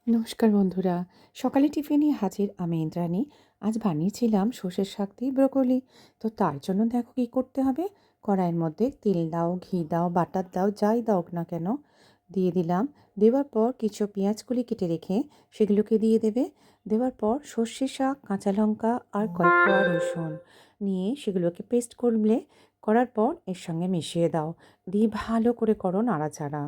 নমস্কার বন্ধুরা, সকালে টিফিনে হাজির আমি ইন্দ্রাণী। আজ বানিয়েছিলাম সর্ষের শাক দিয়ে ব্রোকলি। তো তার জন্য দেখো কী করতে হবে। কড়াইয়ের মধ্যে তেল দাও, ঘি দাও, বাটার দাও, যাই দাও না কেন দিয়ে দিলাম। দেওয়ার পর কিছু পেঁয়াজগুলি কেটে রেখে সেগুলোকে দিয়ে দেবে। দেওয়ার পর সর্ষে শাক, কাঁচা লঙ্কা আর কয়েক কোয়া রসুন নিয়ে সেগুলোকে পেস্ট করলে, করার পর এর সঙ্গে মিশিয়ে দাও। দিয়ে ভালো করে করো নাড়াচাড়া।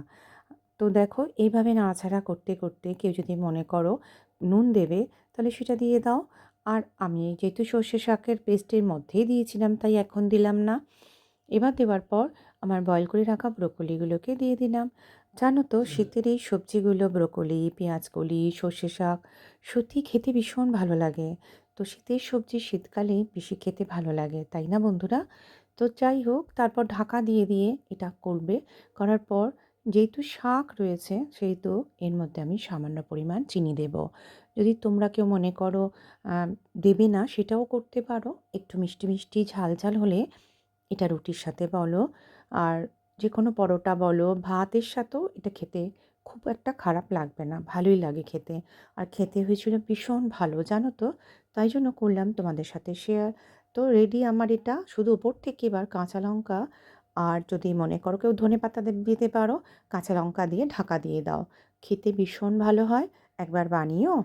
তো দেখো এইভাবে নাড়াচাড়া করতে করতে কেউ যদি মনে করো নুন দেবে, তাহলে সেটা দিয়ে দাও। আর আমি যেহেতু সর্ষে শাকের পেস্টের মধ্যেই দিয়েছিলাম, তাই এখন দিলাম না। এবার দেওয়ার পর আমার বয়েল করে রাখা ব্রোকলিগুলোকে দিয়ে দিলাম। জানো তো শীতের এই সবজিগুলো, ব্রোকলি, পেঁয়াজকলি, সর্ষে শাক, সত্যি খেতে ভীষণ ভালো লাগে। তো শীতের সবজি শীতকালে বেশি খেতে ভালো লাগে, তাই না বন্ধুরা? তো যাই হোক, তারপর ঢাকা দিয়ে দিয়ে এটা করবে। করার পর যেহেতু শাক রয়েছে, সেহেতু এর মধ্যে আমি সামান্য পরিমাণ চিনি দেব। যদি তোমরা কেউ মনে করো দেবে না, সেটাও করতে পারো। একটু মিষ্টি মিষ্টি ঝাল ঝাল হলে এটা রুটির সাথে বলো, আর যে কোনো পরোটা বলো, ভাতের সাথেও এটা খেতে খুব একটা খারাপ লাগবে না, ভালোই লাগে খেতে। আর খেতে হয়েছিল ভীষণ ভালো, জানো তো। তাই জন্য করলাম তোমাদের সাথে শেয়ার। তো রেডি আমার এটা। শুধু ওপর থেকে এবার কাঁচা লঙ্কা, আর যদি মনে করো কেউ ধনেপাতা দিতে পারো, কাঁচা লঙ্কা দিয়ে ঢাকা দিয়ে দাও। খেতে ভীষণ ভালো হয়, একবার বানিও।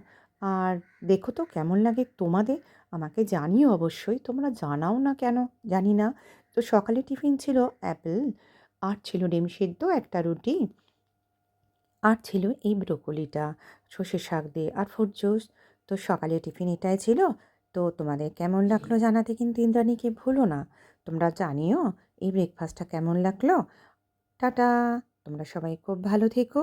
আর দেখো তো কেমন লাগে তোমাদের, আমাকে জানিও অবশ্যই। তোমরা জানাও না কেন জানি না। তো সকালে টিফিন ছিল অ্যাপেল, আর ছিল ডিম সিদ্ধ, একটা রুটি, আর ছিল এই ব্রোকলিটা সর্ষে শাক দিয়ে, আর ফ্রুট জুস। তো সকালে টিফিন এটাই ছিল। তো তোমাদের কেমন লাগলো জানাতে কিন্তু ইন্দ্রাণীকে ভুলো না। তোমরা জানিও এই ব্রেকফাস্টটা কেমন লাগলো। টাটা। তোমরা সবাই খুব ভালো থেকো।